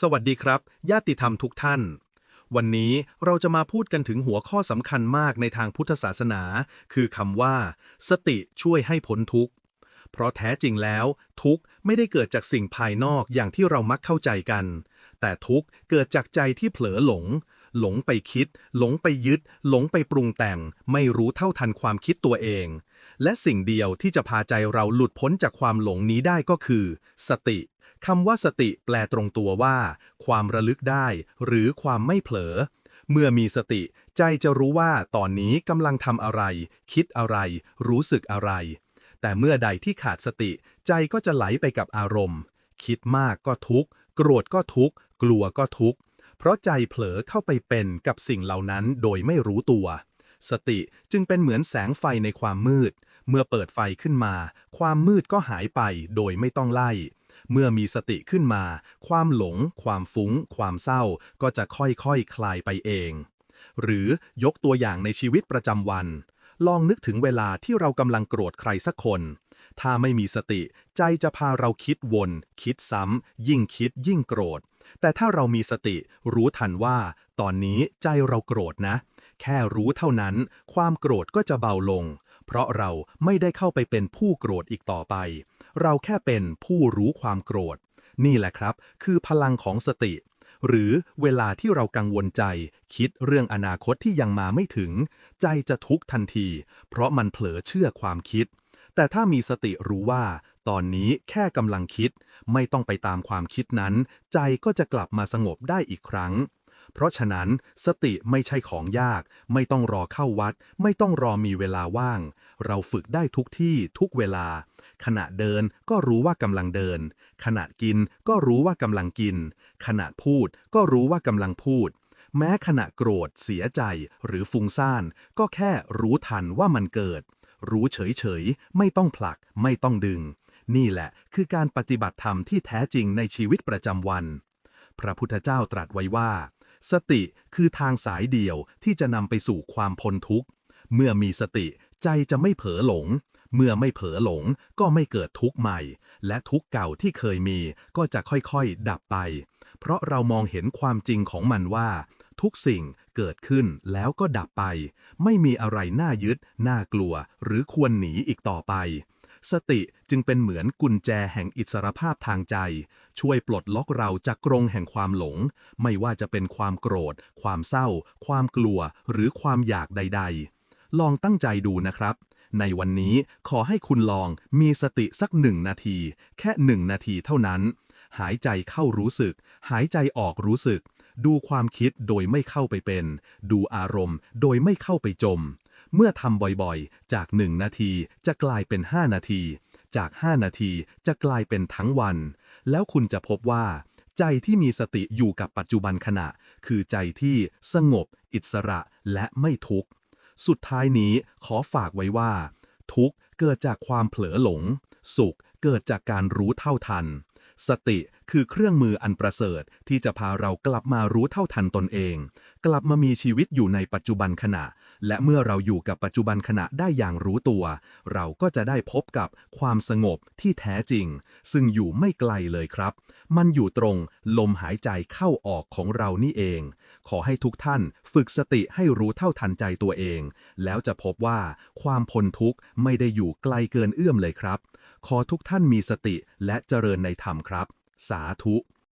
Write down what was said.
สวัสดีครับญาติธรรมทุกท่านวันนี้เราจะมาพูดกันถึงหัวข้อสำคัญมากในทางพุทธศาสนาคือคำว่าสติช่วยให้พ้นทุกข์เพราะแท้จริงแล้วทุกข์ไม่ได้เกิดจากสิ่งภายนอกอย่างที่เรามักเข้าใจกันแต่ทุกข์เกิดจากใจที่เผลอหลงไปคิดหลงไปยึดหลงไปปรุงแต่งไม่รู้เท่าทันความคิดตัวเองและสิ่งเดียวที่จะพาใจเราหลุดพ้นจากความหลงนี้ได้ก็คือสติคำว่าสติแปลตรงตัวว่าความระลึกได้หรือความไม่เผลอเมื่อมีสติใจจะรู้ว่าตอนนี้กำลังทำอะไรคิดอะไรรู้สึกอะไรแต่เมื่อใดที่ขาดสติใจก็จะไหลไปกับอารมณ์คิดมากก็ทุกข์โกรธก็ทุกข์กลัวก็ทุกข์เพราะใจเผลอเข้าไปเป็นกับสิ่งเหล่านั้นโดยไม่รู้ตัวสติจึงเป็นเหมือนแสงไฟในความมืดเมื่อเปิดไฟขึ้นมาความมืดก็หายไปโดยไม่ต้องไล่เมื่อมีสติขึ้นมาความหลงความฟุ้งความเศร้าก็จะค่อยๆคลายไปเองหรือยกตัวอย่างในชีวิตประจำวันลองนึกถึงเวลาที่เรากำลังโกรธใครสักคนถ้าไม่มีสติใจจะพาเราคิดวนคิดซ้ำยิ่งคิดยิ่งโกรธแต่ถ้าเรามีสติรู้ทันว่าตอนนี้ใจเราโกรธนะแค่รู้เท่านั้นความโกรธก็จะเบาลงเพราะเราไม่ได้เข้าไปเป็นผู้โกรธอีกต่อไปเราแค่เป็นผู้รู้ความโกรธนี่แหละครับคือพลังของสติหรือเวลาที่เรากังวลใจคิดเรื่องอนาคตที่ยังมาไม่ถึงใจจะทุกข์ทันทีเพราะมันเผลอเชื่อความคิดแต่ถ้ามีสติรู้ว่าตอนนี้แค่กำลังคิดไม่ต้องไปตามความคิดนั้นใจก็จะกลับมาสงบได้อีกครั้งเพราะฉะนั้นสติไม่ใช่ของยากไม่ต้องรอเข้าวัดไม่ต้องรอมีเวลาว่างเราฝึกได้ทุกที่ทุกเวลาขณะเดินก็รู้ว่ากำลังเดินขณะกินก็รู้ว่ากำลังกินขณะพูดก็รู้ว่ากำลังพูดแม้ขณะโกรธเสียใจหรือฟุ้งซ่านก็แค่รู้ทันว่ามันเกิดรู้เฉยๆไม่ต้องผลักไม่ต้องดึงนี่แหละคือการปฏิบัติธรรมที่แท้จริงในชีวิตประจำวันพระพุทธเจ้าตรัสไว้ว่าสติคือทางสายเดียวที่จะนำไปสู่ความพ้นทุกข์เมื่อมีสติใจจะไม่เผลอหลงเมื่อไม่เผลอหลงก็ไม่เกิดทุกข์ใหม่และทุกข์เก่าที่เคยมีก็จะค่อยๆดับไปเพราะเรามองเห็นความจริงของมันว่าทุกสิ่งเกิดขึ้นแล้วก็ดับไปไม่มีอะไรน่ายึดน่ากลัวหรือควรหนีอีกต่อไปสติจึงเป็นเหมือนกุญแจแห่งอิสรภาพทางใจช่วยปลดล็อกเราจากกรงแห่งความหลงไม่ว่าจะเป็นความโกรธความเศร้าความกลัวหรือความอยากใดๆลองตั้งใจดูนะครับในวันนี้ขอให้คุณลองมีสติสัก1 นาทีแค่1 นาทีเท่านั้นหายใจเข้ารู้สึกหายใจออกรู้สึกดูความคิดโดยไม่เข้าไปเป็นดูอารมณ์โดยไม่เข้าไปจมเมื่อทำบ่อยๆจาก1 นาทีจะกลายเป็น5 นาทีจาก5 นาทีจะกลายเป็นทั้งวันแล้วคุณจะพบว่าใจที่มีสติอยู่กับปัจจุบันขณะคือใจที่สงบอิสระและไม่ทุกข์สุดท้ายนี้ขอฝากไว้ว่าทุกข์เกิดจากความเผลอหลงสุขเกิดจากการรู้เท่าทันสติคือเครื่องมืออันประเสริฐที่จะพาเรากลับมารู้เท่าทันตนเองกลับมามีชีวิตอยู่ในปัจจุบันขณะและเมื่อเราอยู่กับปัจจุบันขณะได้อย่างรู้ตัวเราก็จะได้พบกับความสงบที่แท้จริงซึ่งอยู่ไม่ไกลเลยครับมันอยู่ตรงลมหายใจเข้าออกของเรานี่เองขอให้ทุกท่านฝึกสติให้รู้เท่าทันใจตัวเองแล้วจะพบว่าความพ้นทุกข์ไม่ได้อยู่ไกลเกินเอื้อมเลยครับขอทุกท่านมีสติและเจริญในธรรมครับสาธุ